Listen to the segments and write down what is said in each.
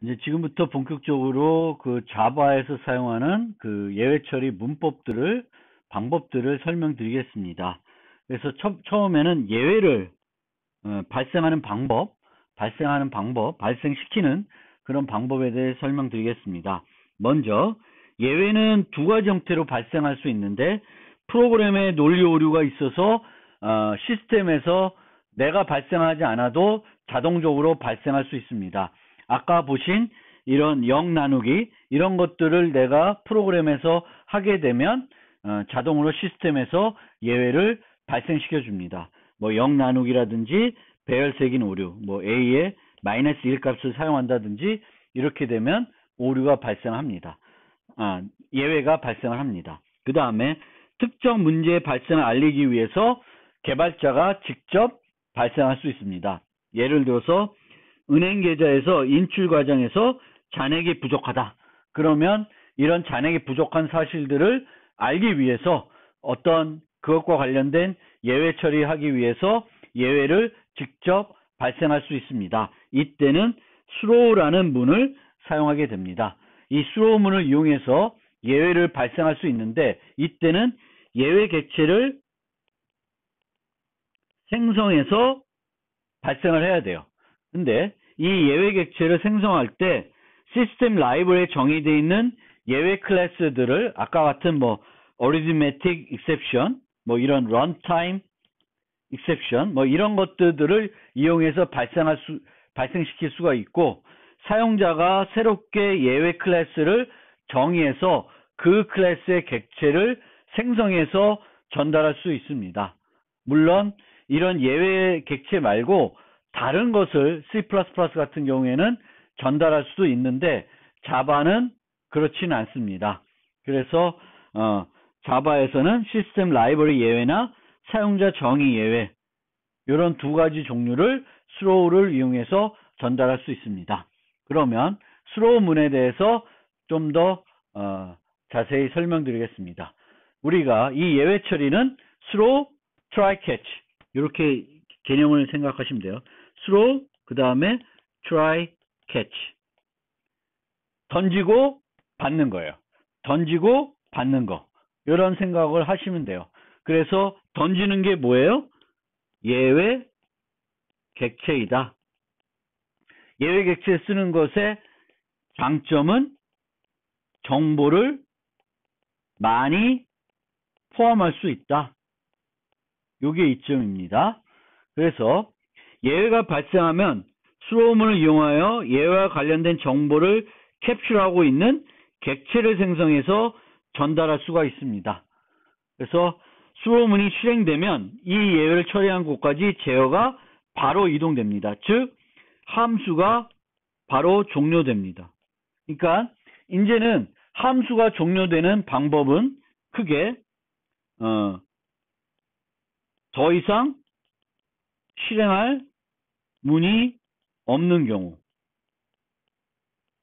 이제 지금부터 본격적으로 그 자바에서 사용하는 그 예외 처리 방법들을 설명드리겠습니다. 그래서 처음에는 예외를 발생하는 방법, 발생시키는 그런 방법에 대해 설명드리겠습니다. 먼저 예외는 두 가지 형태로 발생할 수 있는데, 프로그램에 논리 오류가 있어서 시스템에서 내가 발생하지 않아도 자동적으로 발생할 수 있습니다. 아까 보신 이런 0 나누기 이런 것들을 내가 프로그램에서 하게 되면 자동으로 시스템에서 예외를 발생시켜 줍니다. 뭐 0 나누기라든지 배열색인 오류, 뭐 a의 -1 값을 사용한다든지 이렇게 되면 오류가 발생합니다. 예외가 발생을 합니다. 그 다음에 특정 문제의 발생을 알리기 위해서 개발자가 직접 발생할 수 있습니다. 예를 들어서 은행 계좌에서 인출 과정에서 잔액이 부족하다. 그러면 이런 잔액이 부족한 사실들을 알기 위해서 어떤 그것과 관련된 예외 처리하기 위해서 예외를 직접 발생할 수 있습니다. 이때는 throw라는 문을 사용하게 됩니다. 이 throw 문을 이용해서 예외를 발생할 수 있는데, 이때는 예외 객체를 생성해서 발생을 해야 돼요. 근데 이 예외 객체를 생성할 때 시스템 라이브러리에 정의되어 있는 예외 클래스들을 아까 같은 뭐 arithmetic exception, 뭐 이런 runtime exception, 뭐 이런 것들을 이용해서 발생시킬 수가 있고, 사용자가 새롭게 예외 클래스를 정의해서 그 클래스의 객체를 생성해서 전달할 수 있습니다. 물론 이런 예외 객체 말고 다른 것을 C++ 같은 경우에는 전달할 수도 있는데 자바는 그렇지는 않습니다. 그래서 자바에서는 시스템 라이브러리 예외나 사용자 정의 예외, 이런 두 가지 종류를 throw를 이용해서 전달할 수 있습니다. 그러면 throw 문에 대해서 좀 더 자세히 설명드리겠습니다. 우리가 이 예외 처리는 throw, try, catch 이렇게 개념을 생각하시면 돼요. throw, 그 다음에 try, catch. 던지고 받는 거예요. 던지고 받는 거. 이런 생각을 하시면 돼요. 그래서 던지는 게 뭐예요? 예외 객체이다. 예외 객체 쓰는 것의 장점은 정보를 많이 포함할 수 있다. 이게 이점입니다. 그래서 예외가 발생하면 throw문을 이용하여 예외와 관련된 정보를 캡슐하고 있는 객체를 생성해서 전달할 수가 있습니다. 그래서 throw문이 실행되면 이 예외를 처리한 곳까지 제어가 바로 이동됩니다. 즉 함수가 바로 종료됩니다. 그러니까 이제는 함수가 종료되는 방법은 크게 더 이상 실행할 문이 없는 경우,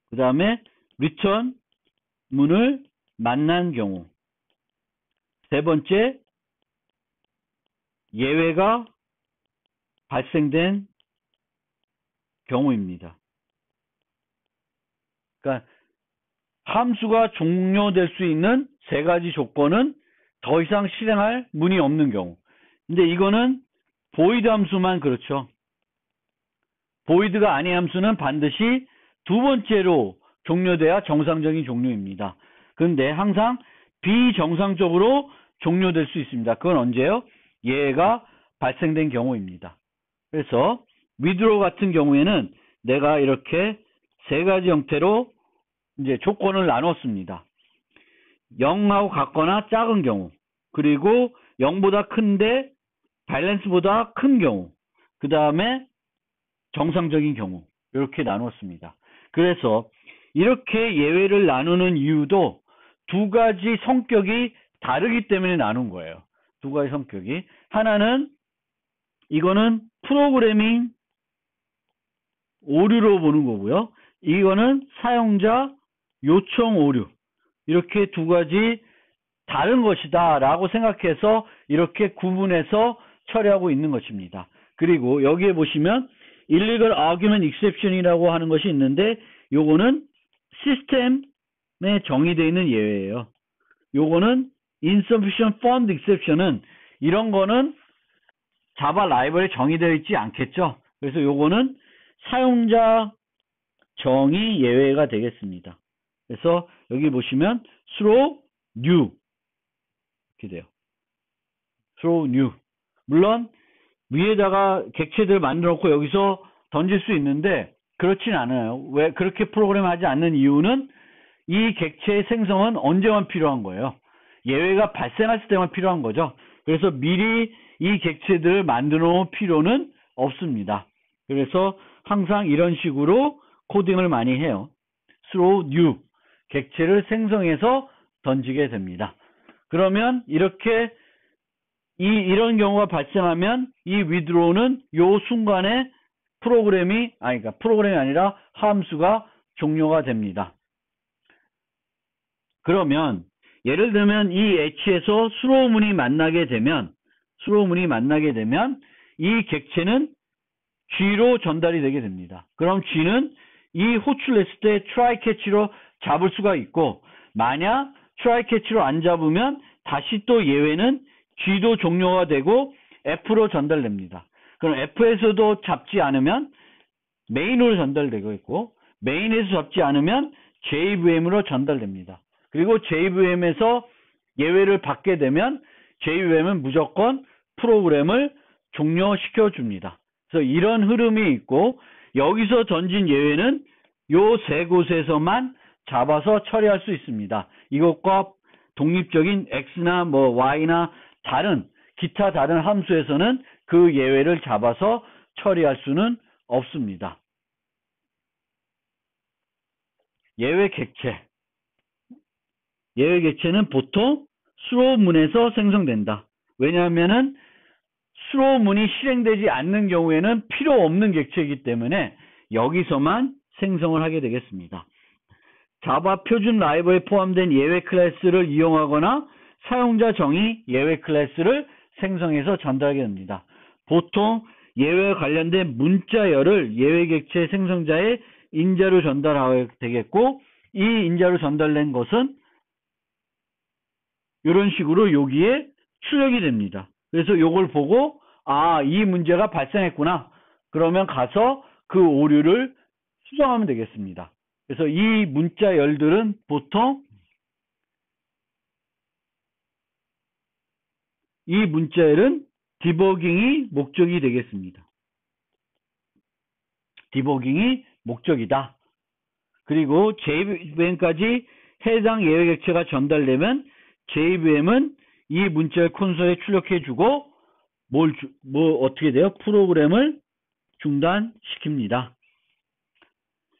그 다음에 return 문을 만난 경우, 세 번째 예외가 발생된 경우입니다. 그러니까 함수가 종료될 수 있는 세 가지 조건은 더 이상 실행할 문이 없는 경우. 근데 이거는 void 함수만 그렇죠. void가 아닌 함수는 반드시 두 번째로 종료돼야 정상적인 종료입니다. 그런데 항상 비정상적으로 종료될 수 있습니다. 그건 언제요? 예외가 발생된 경우입니다. 그래서 withdraw 같은 경우에는 내가 이렇게 세 가지 형태로 이제 조건을 나눴습니다. 0하고 같거나 작은 경우, 그리고 0보다 큰데 밸런스보다 큰 경우, 그 다음에 정상적인 경우, 이렇게 나눴습니다. 그래서 이렇게 예외를 나누는 이유도 두 가지 성격이 다르기 때문에 나눈 거예요. 두 가지 성격이. 하나는 이거는 프로그래밍 오류로 보는 거고요. 이거는 사용자 요청 오류. 이렇게 두 가지 다른 것이다 라고 생각해서 이렇게 구분해서 처리하고 있는 것입니다. 그리고 여기에 보시면 illegal argument exception이라고 하는 것이 있는데, 요거는 시스템에 정의되어 있는 예외예요. 요거는 insufficient fund exception은 이런 거는 자바 라이브러리에 정의되어 있지 않겠죠. 그래서 요거는 사용자 정의 예외가 되겠습니다. 그래서 여기 보시면 throw new 이렇게 돼요. throw new. 물론 위에다가 객체들 만들어 놓고 여기서 던질 수 있는데 그렇진 않아요. 왜 그렇게 프로그램하지 않는 이유는 이 객체의 생성은 언제만 필요한 거예요. 예외가 발생했을 때만 필요한 거죠. 그래서 미리 이 객체들을 만들어 놓을 필요는 없습니다. 그래서 항상 이런 식으로 코딩을 많이 해요. throw new. 객체를 생성해서 던지게 됩니다. 그러면 이렇게 이런 경우가 발생하면 이 withdraw는 요 순간에 프로그램이 아니라 함수가 종료가 됩니다. 그러면 예를 들면 이 H에서 throw 문이 만나게 되면 이 객체는 G로 전달이 되게 됩니다. 그럼 G는 이 호출을 했을 때 try catch로 잡을 수가 있고, 만약 try catch로 안 잡으면 다시 또 예외는 G도 종료가 되고 F로 전달됩니다. 그럼 F에서도 잡지 않으면 메인으로 전달되고 있고, 메인에서 잡지 않으면 JVM으로 전달됩니다. 그리고 JVM에서 예외를 받게 되면 JVM은 무조건 프로그램을 종료시켜 줍니다. 그래서 이런 흐름이 있고, 여기서 던진 예외는 요 세 곳에서만 잡아서 처리할 수 있습니다. 이것과 독립적인 X나 Y나 기타 다른 함수에서는 그 예외를 잡아서 처리할 수는 없습니다. 예외 객체는 보통 throw문에서 생성된다. 왜냐하면은 throw문이 실행되지 않는 경우에는 필요 없는 객체이기 때문에 여기서만 생성을 하게 되겠습니다. 자바 표준 라이브러리에 포함된 예외 클래스를 이용하거나 사용자 정의 예외 클래스를 생성해서 전달하게 됩니다. 보통 예외와 관련된 문자열을 예외 객체 생성자의 인자로 전달하게 되겠고, 이 인자로 전달된 것은 이런 식으로 여기에 출력이 됩니다. 그래서 이걸 보고 이 문제가 발생했구나. 그러면 가서 그 오류를 수정하면 되겠습니다. 그래서 이 문자열들은 보통 이 문자열은 디버깅이 목적이 되겠습니다. 디버깅이 목적이다. 그리고 JVM까지 해당 예외 객체가 전달되면 JVM은 이 문자열 콘솔에 출력해주고 어떻게 돼요? 프로그램을 중단시킵니다.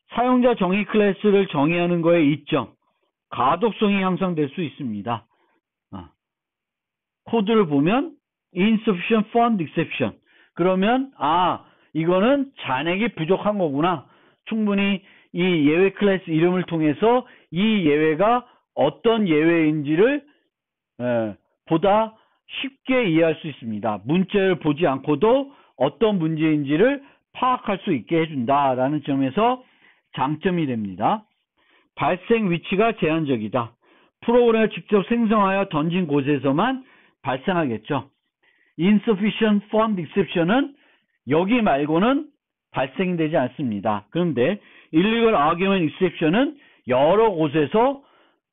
사용자 정의 클래스를 정의하는 거에 이점, 가독성이 향상될 수 있습니다. 코드를 보면 insufficient fund exception. 그러면 이거는 잔액이 부족한 거구나. 충분히 이 예외 클래스 이름을 통해서 이 예외가 어떤 예외인지를 보다 쉽게 이해할 수 있습니다. 문자를 보지 않고도 어떤 문제인지를 파악할 수 있게 해준다라는 점에서 장점이 됩니다. 발생 위치가 제한적이다. 프로그램을 직접 생성하여 던진 곳에서만 발생하겠죠. insufficient fund exception은 여기 말고는 발생되지 않습니다. 그런데 illegal argument exception은 여러 곳에서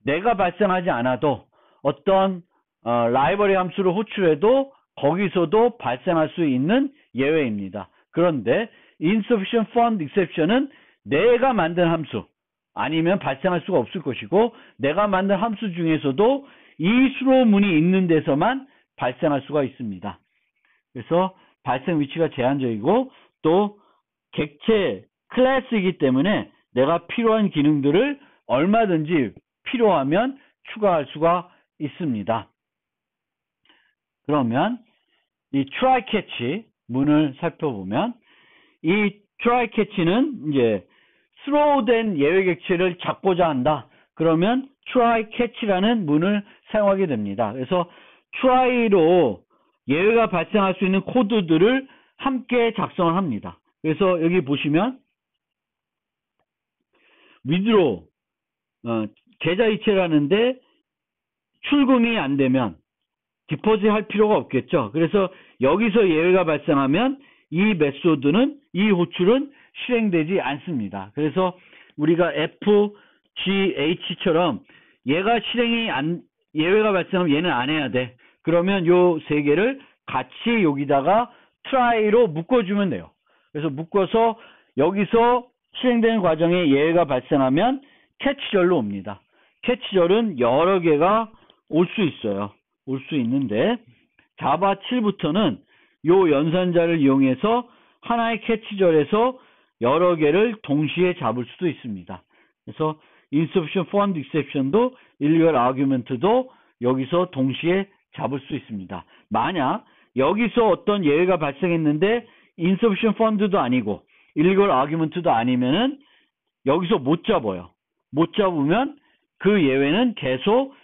내가 발생하지 않아도 어떤 라이브러리 함수를 호출해도 거기서도 발생할 수 있는 예외입니다. 그런데 insufficient fund exception은 내가 만든 함수 아니면 발생할 수가 없을 것이고, 내가 만든 함수 중에서도 이 수로문이 있는 데서만 발생할 수가 있습니다. 그래서 발생 위치가 제한적이고, 또 객체 클래스이기 때문에 내가 필요한 기능들을 얼마든지 필요하면 추가할 수가 있습니다. 그러면 이 try catch 문을 살펴보면, 이 try catch는 이제 throw된 예외 객체를 잡고자 한다. 그러면 try catch라는 문을 사용하게 됩니다. 그래서 try로 예외가 발생할 수 있는 코드들을 함께 작성을 합니다. 그래서 여기 보시면 withdraw, 계좌이체라는데 출금이 안 되면 디포짓 할 필요가 없겠죠. 그래서 여기서 예외가 발생하면 이 메소드는, 이 호출은 실행되지 않습니다. 그래서 우리가 FGH처럼 얘가 예외가 발생하면 얘는 안 해야 돼. 그러면 요 세 개를 같이 여기다가 try로 묶어주면 돼요. 그래서 묶어서 여기서 실행되는 과정에 예외가 발생하면 캐치절로 옵니다. 캐치절은 여러 개가 올 수 있어요. 올 수 있는데 자바 7부터는 요 연산자를 이용해서 하나의 캐치절에서 여러 개를 동시에 잡을 수도 있습니다. 그래서 insufficient fund exception도 illegal argument도 여기서 동시에 잡을 수 있습니다. 만약 여기서 어떤 예외가 발생했는데 insufficient fund도 아니고 illegal argument도 아니면은 여기서 못 잡아요. 못 잡으면 그 예외는 계속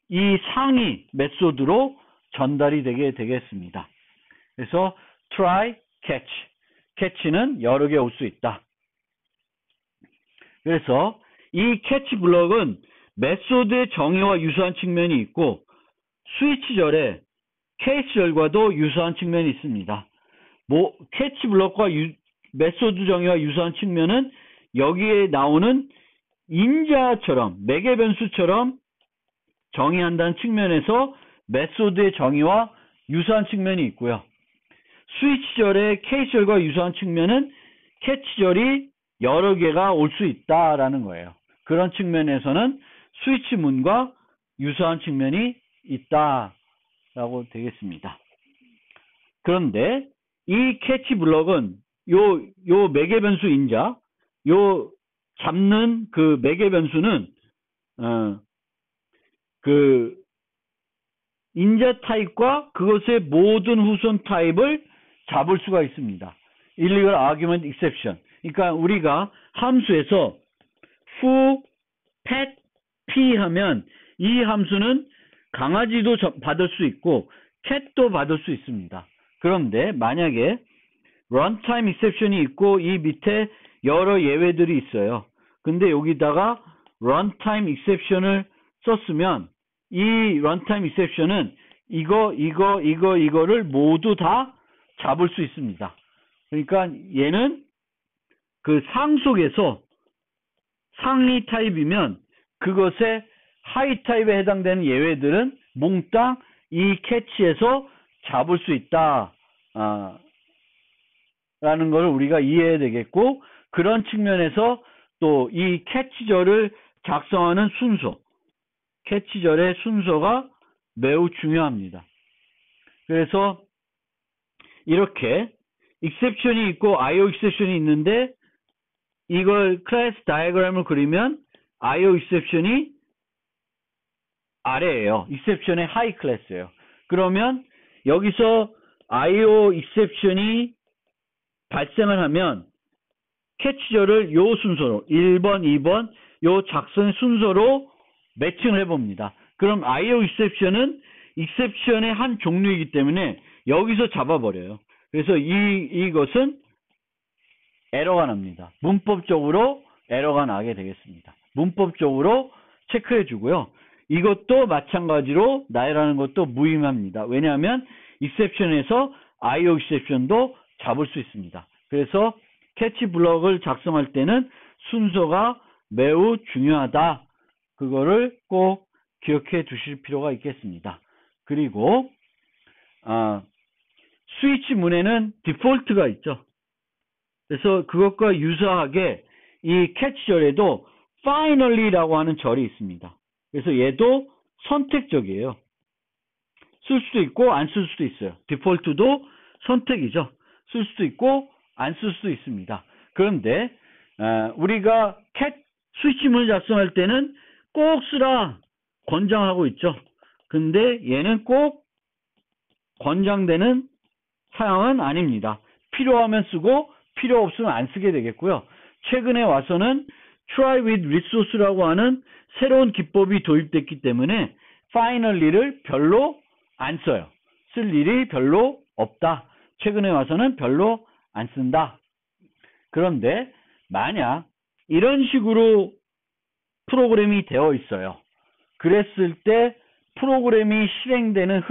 이 상위 메소드로 전달이 되게 되겠습니다. 그래서 try, catch. catch는 여러 개 올 수 있다. 그래서 이 캐치 블럭은 메소드의 정의와 유사한 측면이 있고 스위치절의 케이스절과도 유사한 측면이 있습니다. 캐치 블럭과 메소드 정의와 유사한 측면은 여기에 나오는 인자처럼, 매개 변수처럼 정의한다는 측면에서 메소드의 정의와 유사한 측면이 있고요. 스위치절의 케이스절과 유사한 측면은 캐치절이 여러 개가 올 수 있다라는 거예요. 그런 측면에서는 스위치문과 유사한 측면이 있다라고 되겠습니다. 그런데 이 캐치 블럭은 요 매개 변수 인자, 요 잡는 그 매개 변수는 그 인자 타입과 그것의 모든 후손 타입을 잡을 수가 있습니다. illegal argument exception. 그러니까 우리가 함수에서 foo, pet, p 하면 이 함수는 강아지도 받을 수 있고 cat도 받을 수 있습니다. 그런데 만약에 runtime exception이 있고 이 밑에 여러 예외들이 있어요. 근데 여기다가 runtime exception을 썼으면 이 runtime exception은 이거를 모두 다 잡을 수 있습니다. 그러니까 얘는 그 상속에서 상위 타입이면 그것의 하위 타입에 해당되는 예외들은 몽땅 이 캐치에서 잡을 수 있다 라는 걸 우리가 이해해야 되겠고, 그런 측면에서 또 이 캐치절을 작성하는 순서, 캐치절의 순서가 매우 중요합니다. 그래서 이렇게 exception이 있고 IO exception이 있는데 이걸 클래스 다이어그램을 그리면 IO exception이 아래예요. exception의 하이 클래스예요. 그러면 여기서 IO exception이 발생을 하면 캐치절을 요 순서로 1번, 2번 요 작성 순서로 매칭을 해봅니다. 그럼 IO exception은 exception의 한 종류이기 때문에 여기서 잡아버려요. 그래서 이것은 에러가 납니다. 문법적으로 에러가 나게 되겠습니다. 문법적으로 체크해 주고요. 이것도 마찬가지로 나열하는 것도 무의미합니다. 왜냐하면 exception에서 IO exception도 잡을 수 있습니다. 그래서 캐치 블럭을 작성할 때는 순서가 매우 중요하다. 그거를 꼭 기억해 두실 필요가 있겠습니다. 그리고 스위치 문에는 디폴트가 있죠. 그래서 그것과 유사하게 이 캐치절에도 finally라고 하는 절이 있습니다. 그래서 얘도 선택적이에요. 쓸 수도 있고 안 쓸 수도 있어요. 디폴트도 선택이죠. 쓸 수도 있고 안 쓸 수도 있습니다. 그런데 우리가 스위치문을 작성할 때는 꼭 쓰라 권장하고 있죠. 근데 얘는 꼭 권장되는 사양은 아닙니다. 필요하면 쓰고 필요 없으면 안 쓰게 되겠고요. 최근에 와서는 try with resource라고 하는 새로운 기법이 도입됐기 때문에 finally를 별로 안 써요. 쓸 일이 별로 없다. 최근에 와서는 별로 안 쓴다. 그런데 만약 이런 식으로 프로그램이 되어 있어요. 그랬을 때 프로그램이 실행되는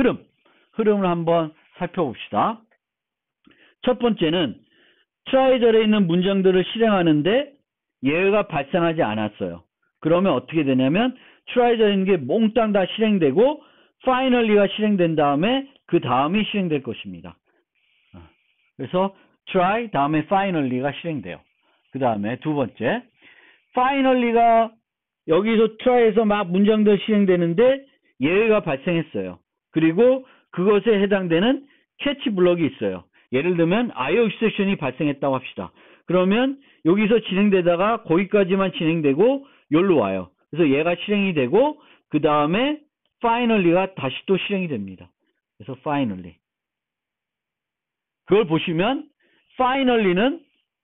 흐름을 한번 살펴봅시다. 첫 번째는 트라이절에 있는 문장들을 실행하는데 예외가 발생하지 않았어요. 그러면 어떻게 되냐면 트라이절에 있는 게 몽땅 다 실행되고 finally가 실행된 다음에 그 다음이 실행될 것입니다. 그래서 try 다음에 finally가 실행돼요. 그 다음에 두 번째 finally가 여기서 try에서 막 문장들 실행되는데 예외가 발생했어요. 그리고 그것에 해당되는 캐치 블럭이 있어요. 예를 들면 IO exception이 발생했다고 합시다. 그러면 여기서 진행되다가 거기까지만 진행되고 여기로 와요. 그래서 얘가 실행이 되고 그 다음에 finally가 다시 또 실행이 됩니다. 그래서 finally 그걸 보시면 finally는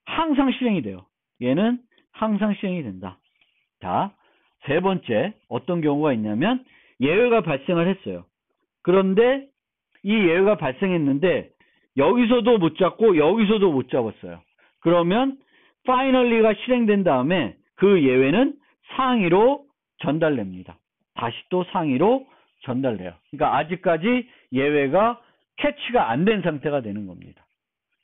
항상 실행이 돼요. 얘는 항상 실행이 된다. 자, 세 번째 어떤 경우가 있냐면 예외가 발생을 했어요. 그런데 이 예외가 발생했는데 여기서도 못 잡고 여기서도 못 잡았어요. 그러면 finally가 실행된 다음에 그 예외는 상위로 전달됩니다. 다시 또 상위로 전달돼요. 그러니까 아직까지 예외가 캐치가 안 된 상태가 되는 겁니다.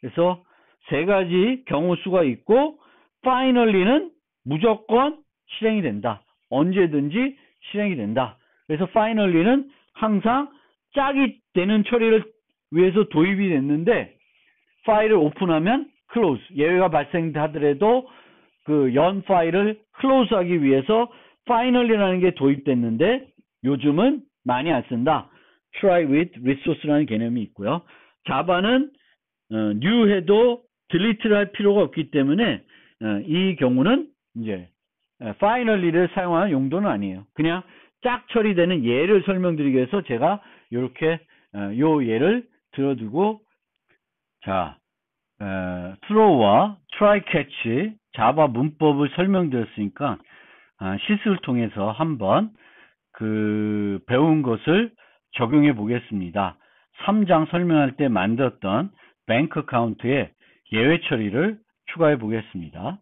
그래서 세 가지 경우 수가 있고 finally는 무조건 실행이 된다. 언제든지 실행이 된다. 그래서 finally는 항상 짝이 되는 처리를 위해서 도입이 됐는데 파일을 오픈하면 close, 예외가 발생하더라도 그 연 파일을 close 하기 위해서 finally라는 게 도입됐는데 요즘은 많이 안 쓴다. try with resource라는 개념이 있고요. 자바는 new 해도 delete를 할 필요가 없기 때문에 이 경우는 이제 finally를 사용하는 용도는 아니에요. 그냥 짝 처리되는 예를 설명드리기 위해서 제가 이렇게 요 예를 들어두고 자 throw와 try catch 자바 문법을 설명드렸으니까 실습을 통해서 한번 그 배운 것을 적용해 보겠습니다. 3장 설명할 때 만들었던 뱅크 카운트에 예외 처리를 추가해 보겠습니다.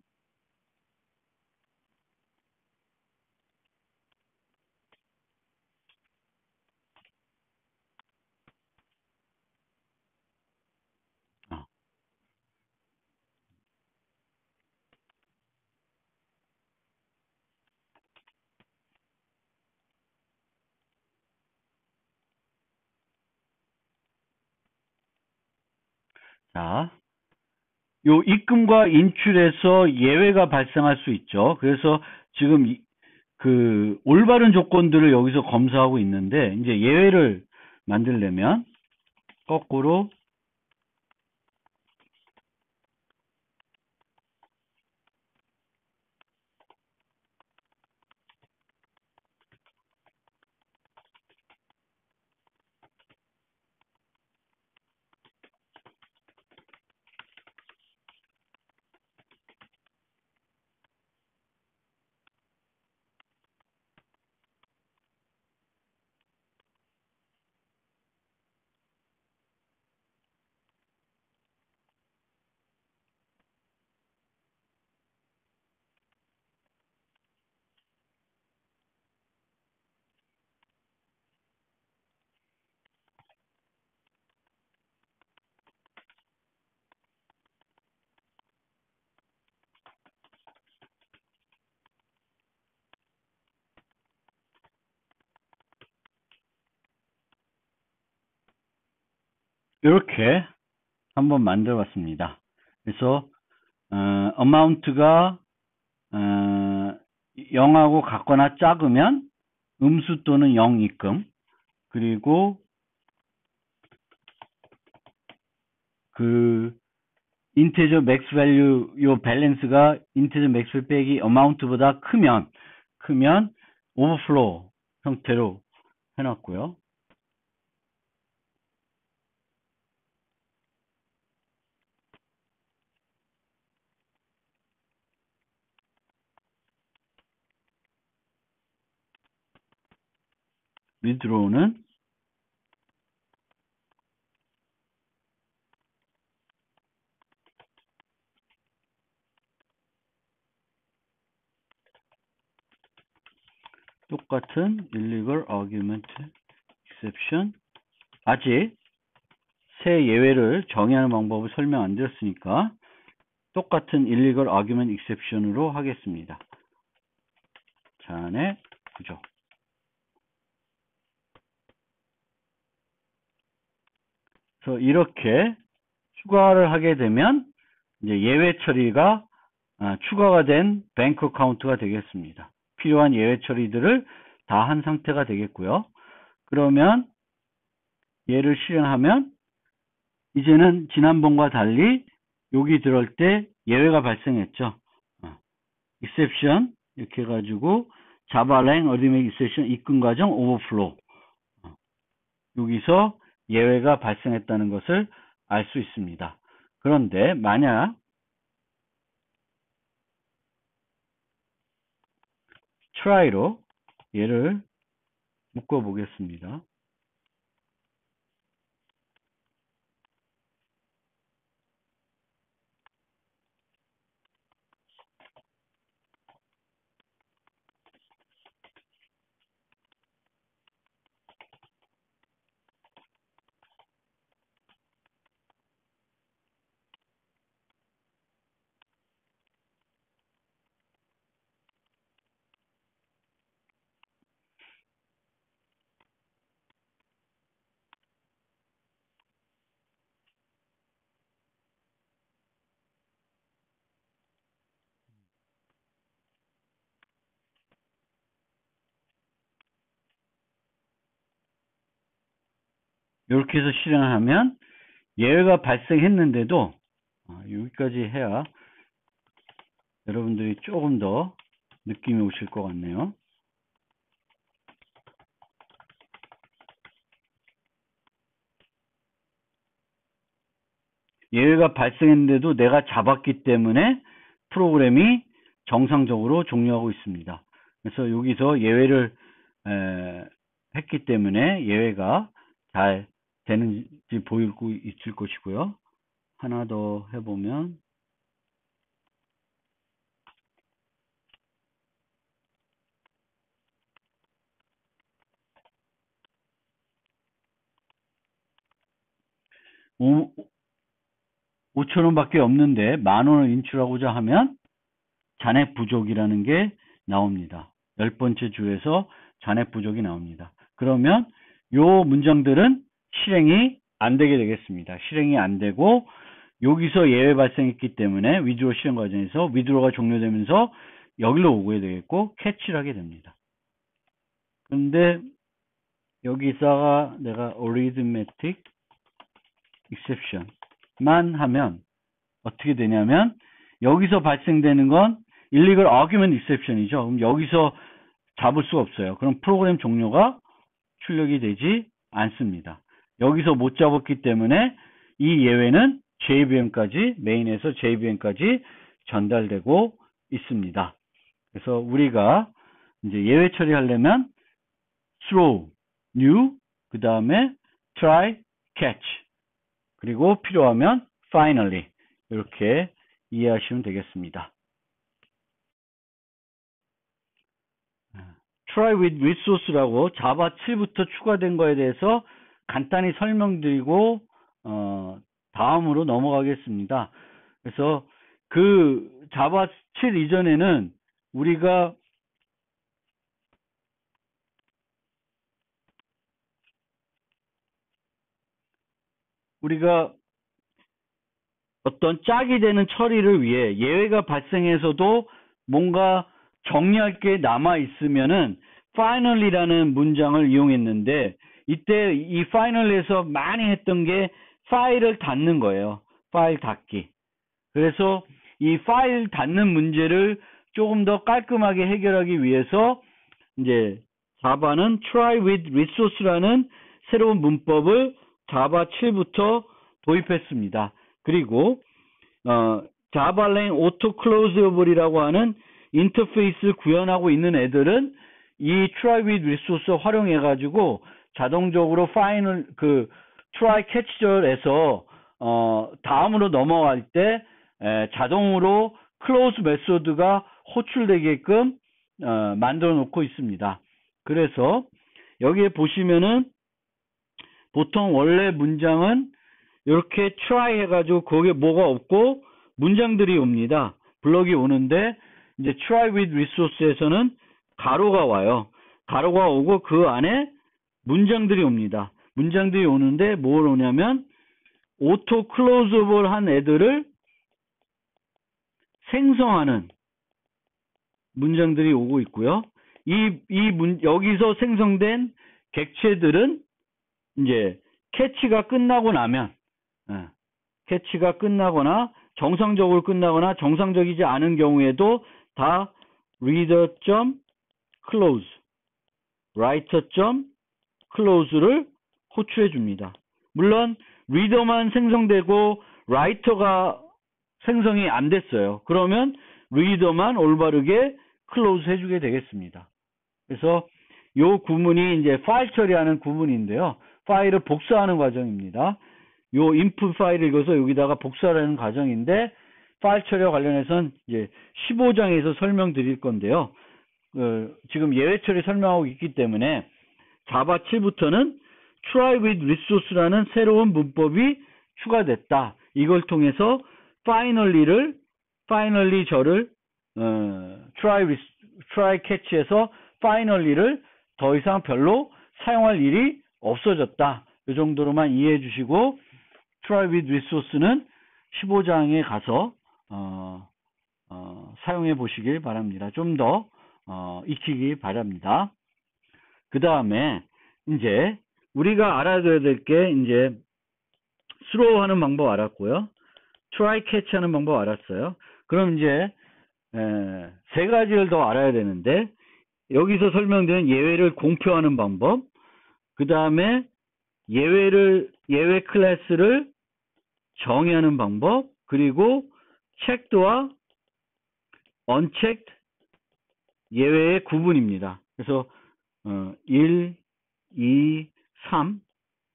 자, 요 입금과 인출에서 예외가 발생할 수 있죠. 그래서 지금 그 올바른 조건들을 여기서 검사하고 있는데 이제 예외를 만들려면 거꾸로 이렇게 한번 만들어 봤습니다. 그래서 amount가 0하고 같거나 작으면 음수 또는 0 입금, 그리고 그 인티저 맥스 밸류 요 밸런스가 인티저 맥스 빼기 amount보다 크면 오버플로우 형태로 해놨고요. withdraw는 똑같은 illegal argument exception. 아직 새 예외를 정의하는 방법을 설명 안 드렸으니까 똑같은 illegal argument exception으로 하겠습니다. 잔해 부족. 그래서 이렇게 추가를 하게 되면 이제 예외 처리가 추가가 된 뱅크 카운트가 되겠습니다. 필요한 예외 처리들을 다 한 상태가 되겠고요. 그러면 얘를 실행하면 이제는 지난번과 달리 여기 들어올 때 예외가 발생했죠. exception 이렇게 해가지고 자바랭 어디메 exception 입금 과정 오버플로우 여기서 예외가 발생했다는 것을 알 수 있습니다. 그런데 만약 try로 얘를 묶어 보겠습니다. 이렇게 해서 실행하면 예외가 발생했는데도 여기까지 해야 여러분들이 조금 더 느낌이 오실 것 같네요. 예외가 발생했는데도 내가 잡았기 때문에 프로그램이 정상적으로 종료하고 있습니다. 그래서 여기서 예외를 했기 때문에 예외가 잘 되는지 보이고 있을 것이고요. 하나 더 해보면 5,000원밖에 없는데 10,000원을 인출하고자 하면 잔액 부족이라는 게 나옵니다. 10번째 주에서 잔액 부족이 나옵니다. 그러면 요 문장들은 실행이 안 되게 되겠습니다. 실행이 안 되고 여기서 예외 발생했기 때문에 위드로 실행 과정에서 위드로가 종료되면서 여기로 오게 되겠고 캐치를 하게 됩니다. 그런데 여기다가 내가 arithmetic exception만 하면 어떻게 되냐면 여기서 발생되는 건 illegal argument exception이죠. 그럼 여기서 잡을 수가 없어요. 그럼 프로그램 종료가 출력이 되지 않습니다. 여기서 못 잡았기 때문에 이 예외는 JVM까지 메인에서 JVM까지 전달되고 있습니다. 그래서 우리가 이제 예외 처리하려면 throw, new, 그 다음에 try, catch, 그리고 필요하면 finally 이렇게 이해하시면 되겠습니다. try with resource라고 자바 7부터 추가된 거에 대해서 간단히 설명드리고 다음으로 넘어가겠습니다. 그래서 그 자바 7 이전에는 우리가 어떤 짝이 되는 처리를 위해 예외가 발생해서도 뭔가 정리할 게 남아 있으면은 finally라는 문장을 이용했는데 이때 이 finally에서 많이 했던 게 파일을 닫는 거예요. 파일 닫기. 그래서 이 파일 닫는 문제를 조금 더 깔끔하게 해결하기 위해서 이제 자바는 try with resource라는 새로운 문법을 자바 7부터 도입했습니다. 그리고 자바랭 오토 클로즈어블이라고 하는 인터페이스를 구현하고 있는 애들은 이 try with resource 활용해 가지고 자동적으로 파이널 그 try catch절에서 다음으로 넘어갈 때 자동으로 close 메소드가 호출되게끔 만들어 놓고 있습니다. 그래서 여기에 보시면은 보통 원래 문장은 이렇게 try 해가지고 거기에 뭐가 없고 문장들이 옵니다. 블럭이 오는데 이제 try with resource에서는 가로가 와요. 가로가 오고 그 안에 문장들이 옵니다. 문장들이 오는데 뭘 오냐면 auto closeable 한 애들을 생성하는 문장들이 오고 있고요. 여기서 생성된 객체들은 이제 캐치가 끝나고 나면, 캐치가 끝나거나 정상적으로 끝나거나 정상적이지 않은 경우에도 다 reader.close, writer.close를 호출해 줍니다. 물론 reader만 생성되고 writer가 생성이 안 됐어요. 그러면 reader만 올바르게 close 해주게 되겠습니다. 그래서 요 구문이 이제 파일 처리하는 구문인데요. 파일을 복사하는 과정입니다. 요 input 파일을 읽어서 여기다가 복사하는 과정인데 파일 처리와 관련해서는 이제 15장에서 설명드릴 건데요. 지금 예외 처리 설명하고 있기 때문에 자바 7부터는 try with resource라는 새로운 문법이 추가됐다. 이걸 통해서 finally 저를 try catch에서 finally를 더 이상 별로 사용할 일이 없어졌다. 이 정도로만 이해해 주시고 try with resource는 15장에 가서 사용해 보시길 바랍니다. 좀 더 익히기 바랍니다. 그 다음에 이제 우리가 알아둬야 될 게 이제 throw 하는 방법 알았고요. try catch 하는 방법 알았어요. 그럼 이제 세 가지를 더 알아야 되는데 여기서 설명드린 예외를 공표하는 방법, 그 다음에 예외 클래스를 정의하는 방법, 그리고 checked와 unchecked 예외의 구분입니다. 그래서 1, 2, 3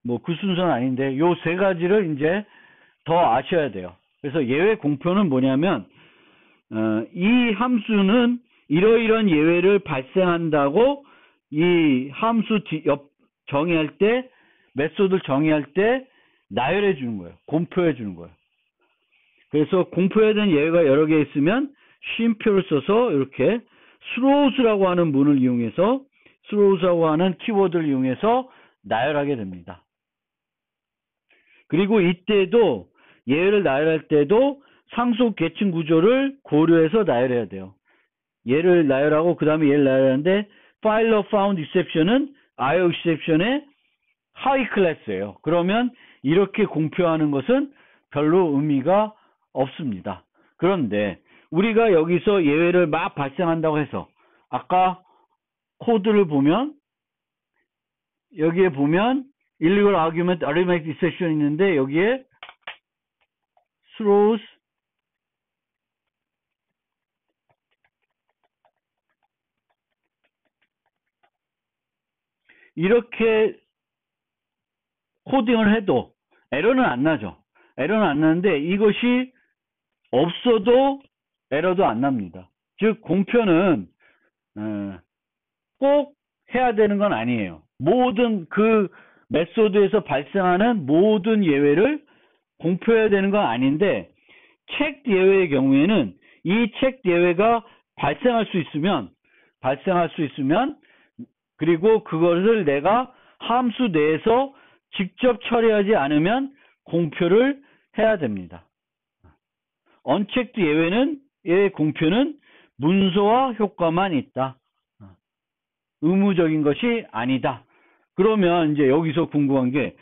뭐 그 순서는 아닌데 요 세 가지를 이제 더 아셔야 돼요. 그래서 예외 공표는 뭐냐면 이 함수는 이러이러한 예외를 발생한다고 이 함수 정의할 때 메소드를 정의할 때 나열해 주는 거예요. 공표해 주는 거예요. 그래서 공표해야 되는 예외가 여러 개 있으면 쉼표를 써서 이렇게 throws라고 하는 문을 이용해서 throws라고 하는 키워드를 이용해서 나열하게 됩니다. 그리고 이때도 예외를 나열할 때도 상속 계층 구조를 고려해서 나열해야 돼요. 얘를 나열하고 그 다음에 얘를 나열하는데 filer found exception은 IO exception의 하위 클래스예요. 그러면 이렇게 공표하는 것은 별로 의미가 없습니다. 그런데 우리가 여기서 예외를 막 발생한다고 해서 아까 코드를 보면 여기에 보면 illegal argument, arithmetic exception 있는데 여기에 throws 이렇게 코딩을 해도 에러는 안 나죠. 에러는 안 나는데 이것이 없어도 에러도 안 납니다. 즉 공표는 꼭 해야 되는 건 아니에요. 모든 그 메소드에서 발생하는 모든 예외를 공표해야 되는 건 아닌데 책 예외의 경우에는 이 책 예외가 발생할 수 있으면 그리고 그것을 내가 함수 내에서 직접 처리하지 않으면 공표를 해야 됩니다. 언체크드 예외의 공표는 문서화 효과만 있다. 의무적인 것이 아니다. 그러면 이제 여기서 궁금한 게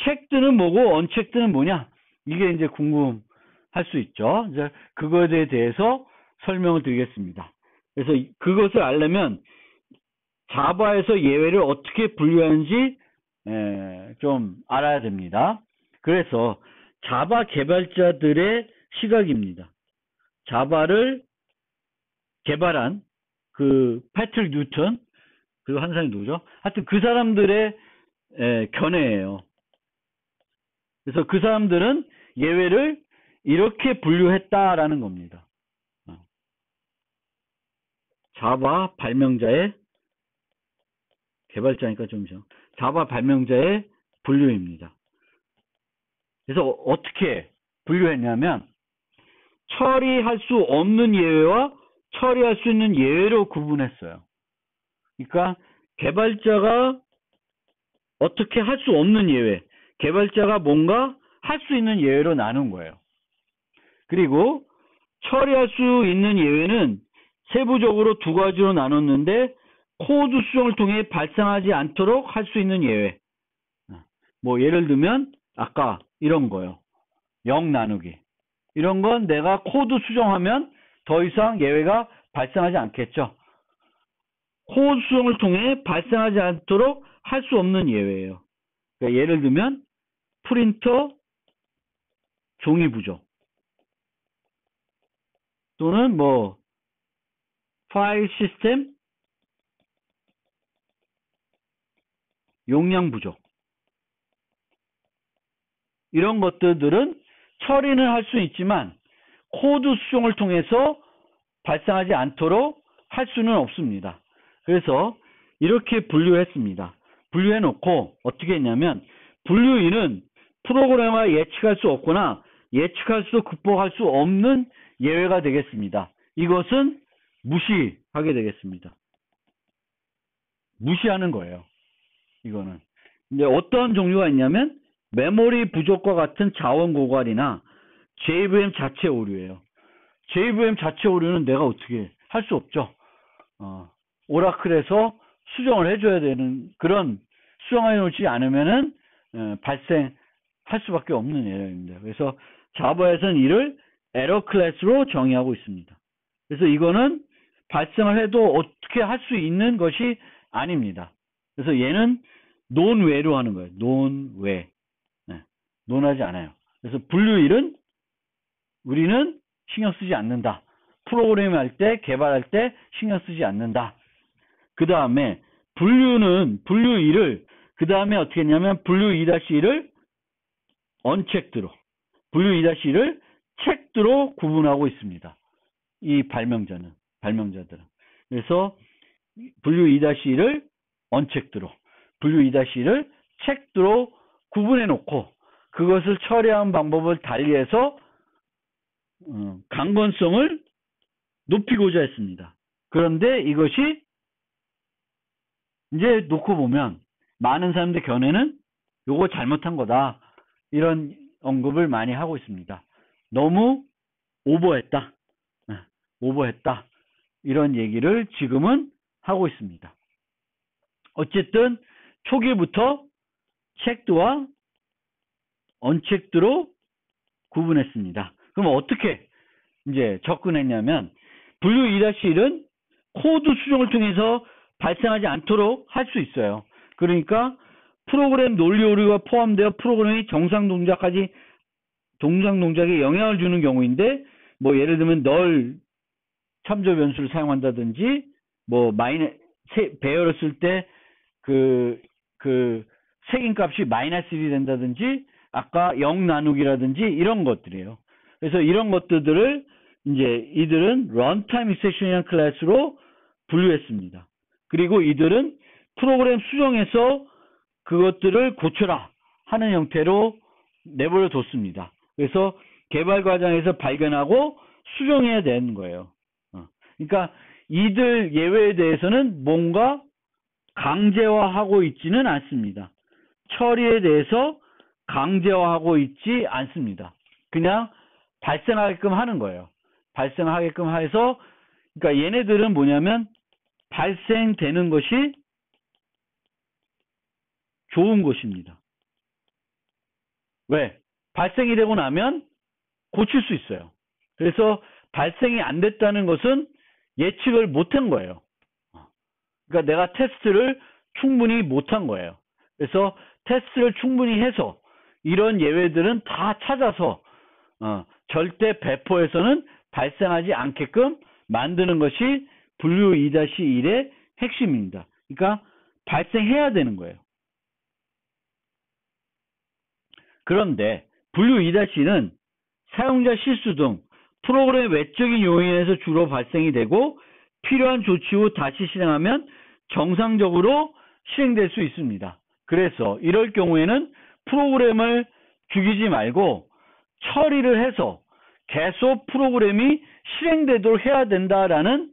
체크드는 뭐고 언체크드는 뭐냐? 이게 이제 궁금할 수 있죠. 이제 그것에 대해서 설명을 드리겠습니다. 그래서 그것을 알려면 자바에서 예외를 어떻게 분류하는지 좀 알아야 됩니다. 그래서 자바 개발자들의 시각입니다. 자바를 개발한 그 패트릭 뉴턴 그리고 한 사람이 누구죠? 하여튼 그 사람들의 견해예요. 그래서 그 사람들은 예외를 이렇게 분류했다라는 겁니다. 자바 발명자의 개발자니까 좀 자바 발명자의 분류입니다. 그래서 어떻게 분류했냐면 처리할 수 없는 예외와 처리할 수 있는 예외로 구분했어요. 그러니까 개발자가 어떻게 할 수 없는 예외, 개발자가 뭔가 할 수 있는 예외로 나눈 거예요. 그리고 처리할 수 있는 예외는 세부적으로 두 가지로 나눴는데 코드 수정을 통해 발생하지 않도록 할 수 있는 예외. 뭐 예를 들면 아까 이런 거요. 0 나누기. 이런 건 내가 코드 수정하면 더 이상 예외가 발생하지 않겠죠. 코드 수정을 통해 발생하지 않도록 할 수 없는 예외예요. 그러니까 예를 들면 프린터 종이 부족 또는 뭐 파일 시스템 용량 부족 이런 것들은 처리는 할 수 있지만 코드 수정을 통해서 발생하지 않도록 할 수는 없습니다. 그래서 이렇게 분류했습니다. 분류해 놓고 어떻게 했냐면 분류 2는 프로그래머가 예측할 수 없거나 예측할 수 극복할 수 없는 예외가 되겠습니다. 이것은 무시하게 되겠습니다. 무시하는 거예요. 이거는 이제 어떤 종류가 있냐면 메모리 부족과 같은 자원 고갈이나 JVM 자체 오류예요. JVM 자체 오류는 내가 어떻게 할 수 없죠. 오라클에서 수정을 해줘야 되는 그런 수정해 놓지 않으면은 발생할 수밖에 없는 에러입니다. 그래서 자바에서는 이를 에러 클래스로 정의하고 있습니다. 그래서 이거는 발생을 해도 어떻게 할 수 있는 것이 아닙니다. 그래서 얘는 논외로 하는 거예요. 논외. 논하지 않아요. 그래서 분류 1은 우리는 신경 쓰지 않는다. 프로그램 할 때, 개발할 때 신경 쓰지 않는다. 그 다음에 분류 2를 그 다음에 어떻게 했냐면 분류 2-1을 언체크드로 분류 2-1을 체크드로 구분하고 있습니다. 이 발명자들은. 그래서 분류 2-1을 언체크드로 분류 2-1을 체크드로 구분해 놓고 그것을 처리하는 방법을 달리해서 강건성을 높이고자 했습니다. 그런데 이것이 이제 놓고 보면 많은 사람들 견해는 요거 잘못한 거다. 이런 언급을 많이 하고 있습니다. 너무 오버했다. 오버했다. 이런 얘기를 지금은 하고 있습니다. 어쨌든 초기부터 체크드와 언체크드로 구분했습니다. 그럼 어떻게 이제 접근했냐면 분류 2-1은 코드 수정을 통해서 발생하지 않도록 할 수 있어요. 그러니까 프로그램 논리 오류가 포함되어 프로그램이 정상 동작에 영향을 주는 경우인데 뭐 예를 들면 널 참조 변수를 사용한다든지 뭐 배열을 쓸 때 그 색인값이 -1이 된다든지 아까 0 나누기라든지 이런 것들이에요. 그래서 이런 것들을 이제 이들은 런타임 익셉션이라는 클래스로 분류했습니다. 그리고 이들은 프로그램 수정해서 그것들을 고쳐라 하는 형태로 내버려 뒀습니다. 그래서 개발 과정에서 발견하고 수정해야 되는 거예요. 그러니까 이들 예외에 대해서는 뭔가 강제화하고 있지는 않습니다. 처리에 대해서 강제화하고 있지 않습니다. 그냥 발생하게끔 하는 거예요. 발생하게끔 해서 그러니까 얘네들은 뭐냐면 발생되는 것이 좋은 것입니다. 왜? 발생이 되고 나면 고칠 수 있어요. 그래서 발생이 안 됐다는 것은 예측을 못한 거예요. 그러니까 내가 테스트를 충분히 못한 거예요. 그래서 테스트를 충분히 해서 이런 예외들은 다 찾아서 절대 배포에서는 발생하지 않게끔 만드는 것이 분류 2-1의 핵심입니다. 그러니까 발생해야 되는 거예요. 그런데 분류 2-1은 사용자 실수 등 프로그램 외적인 요인에서 주로 발생이 되고 필요한 조치 후 다시 실행하면 정상적으로 실행될 수 있습니다. 그래서 이럴 경우에는 프로그램을 죽이지 말고 처리를 해서 계속 프로그램이 실행되도록 해야 된다라는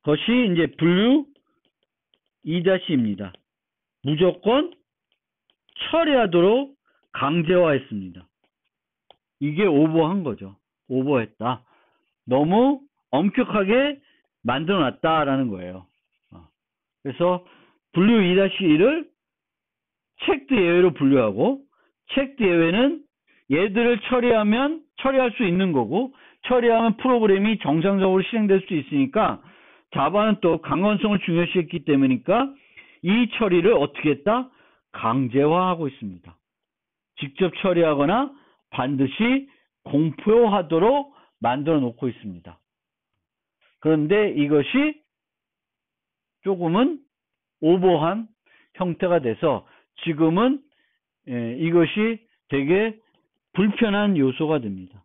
것이 이제 분류 2-입니다. 무조건 처리하도록 강제화했습니다. 이게 오버한 거죠. 오버했다. 너무 엄격하게 만들어놨다라는 거예요. 그래서 분류 2-1을 체크드 예외로 분류하고, 체크드 예외는 얘들을 처리하면 처리할 수 있는 거고, 처리하면 프로그램이 정상적으로 실행될 수 있으니까 자바는 또 강건성을 중요시했기 때문이니까 이 처리를 어떻게 했다? 강제화하고 있습니다. 직접 처리하거나 반드시 공표하도록 만들어 놓고 있습니다. 그런데 이것이 조금은 오버한 형태가 돼서 지금은 이것이 되게 불편한 요소가 됩니다.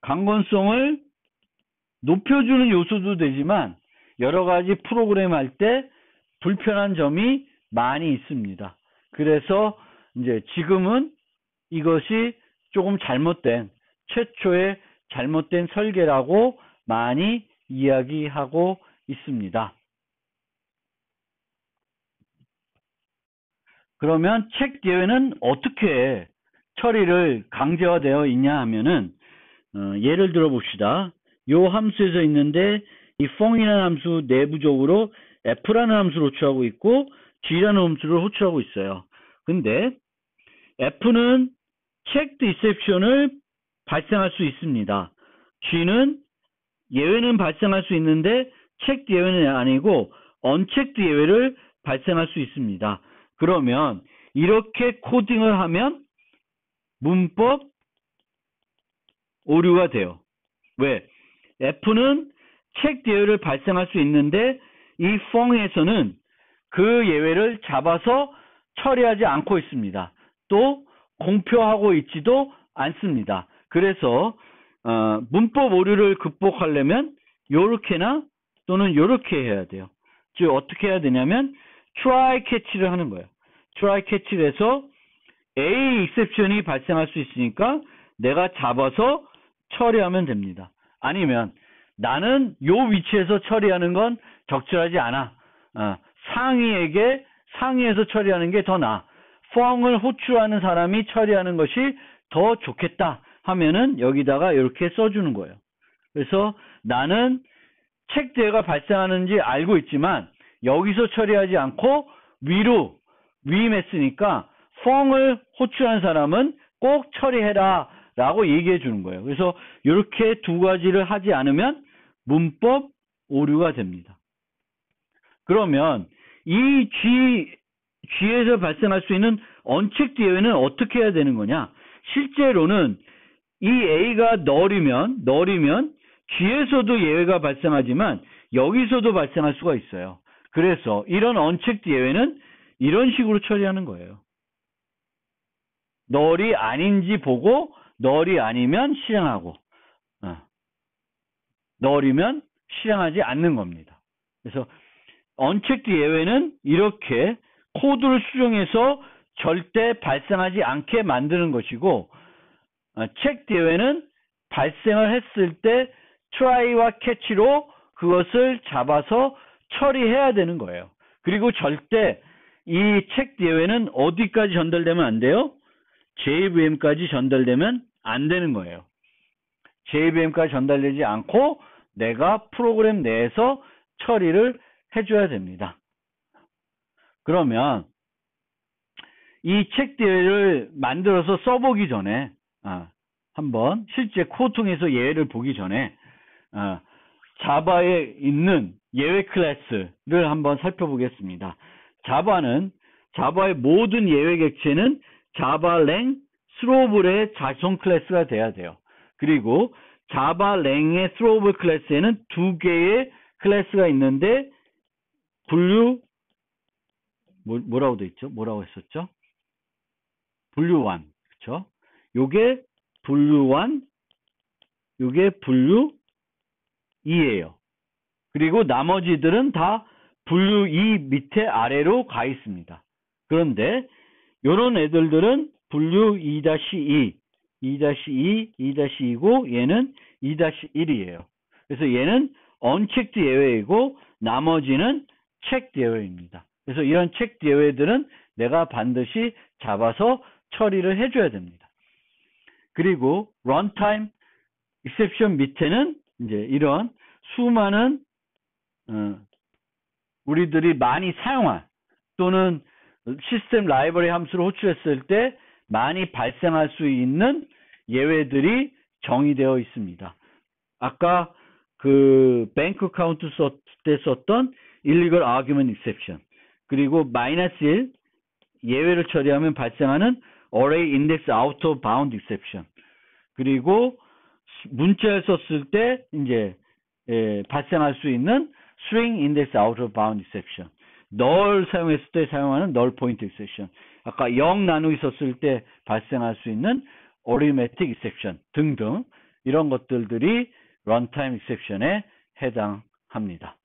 강건성을 높여주는 요소도 되지만 여러 가지 프로그램 할 때 불편한 점이 많이 있습니다. 그래서 이제 지금은 이것이 조금 잘못된, 최초의 잘못된 설계라고 많이 이야기하고 있습니다. 그러면 책 예외는 어떻게 처리를 강제화되어 있냐 하면은 예를 들어 봅시다. 요 함수에서 있는데 이 펑이라는 함수 내부적으로 f라는 함수를 호출하고 있고 g라는 함수를 호출하고 있어요. 근데 f는 checked exception을 발생할 수 있습니다. g는 예외는 발생할 수 있는데 checked 예외는 아니고 unchecked 예외를 발생할 수 있습니다. 그러면 이렇게 코딩을 하면 문법 오류가 돼요. 왜? F는 checked 예외를 발생할 수 있는데 이 펑에서는 그 예외를 잡아서 처리하지 않고 있습니다. 또 공표하고 있지도 않습니다. 그래서 문법 오류를 극복하려면 요렇게나 또는 요렇게 해야 돼요. 즉 어떻게 해야 되냐면 try catch를 하는 거예요. try catch를 해서 A exception이 발생할 수 있으니까 내가 잡아서 처리하면 됩니다. 아니면 나는 요 위치에서 처리하는 건 적절하지 않아. 상위에서 처리하는 게 더 나아. 펑을 호출하는 사람이 처리하는 것이 더 좋겠다 하면은 여기다가 이렇게 써주는 거예요. 그래서 나는 책대가 발생하는지 알고 있지만 여기서 처리하지 않고 위로 위임했으니까 펑을 호출한 사람은 꼭 처리해라 라고 얘기해 주는 거예요. 그래서 이렇게 두 가지를 하지 않으면 문법 오류가 됩니다. 그러면 이 G에서 발생할 수 있는 언체크드 예외는 어떻게 해야 되는 거냐? 실제로는 이 A가 널이면 G에서도 예외가 발생하지만 여기서도 발생할 수가 있어요. 그래서 이런 언체크드 예외는 이런 식으로 처리하는 거예요. 널이 아닌지 보고 널이 아니면 실행하고 널이면 실행하지 않는 겁니다. 그래서 언체크드 예외는 이렇게 코드를 수정해서 절대 발생하지 않게 만드는 것이고 체크드 예외는 발생을 했을 때 try와 catch로 그것을 잡아서 처리해야 되는 거예요. 그리고 절대 이 체크드 예외는 어디까지 전달되면 안 돼요? JVM까지 전달되면 안 되는 거예요. JVM까지 전달되지 않고 내가 프로그램 내에서 처리를 해줘야 됩니다. 그러면 이 체크드 예외를 만들어서 써보기 전에 한번 실제 코드 통해서 예외를 보기 전에 자바에 있는 예외 클래스를 한번 살펴보겠습니다. 자바의 모든 예외 객체는 자바랭 스로블의 자손 클래스가 돼야 돼요. 그리고 자바랭의 스로블 클래스에는 두 개의 클래스가 있는데 분류 뭐라고 돼 있죠? 뭐라고 했었죠? 분류1, 그렇죠? 요게 분류1, 요게 분류2예요. 그리고 나머지들은 다 분류 2 밑에 아래로 가 있습니다. 그런데 요런 애들은 분류 2-2, 2-2, 2-2고 얘는 2-1이에요. 그래서 얘는 unchecked 예외이고 나머지는 checked 예외입니다. 그래서 이런 checked 예외들은 내가 반드시 잡아서 처리를 해줘야 됩니다. 그리고 runtime exception 밑에는 이제 이런 수많은 우리들이 많이 사용한 또는 시스템 라이브러리 함수를 호출했을 때 많이 발생할 수 있는 예외들이 정의되어 있습니다. 아까 그 뱅크 카운트 때 썼던 illegal argument exception, 그리고 -1 예외를 처리하면 발생하는 array index out of bound exception, 그리고 문자를 썼을 때 이제 발생할 수 있는 string index out of bound exception, null 사용했을 때 사용하는 null point exception, 아까 0 나누기 썼을 때 발생할 수 있는 arithmetic exception 등등 이런 것들이 runtime exception에 해당합니다.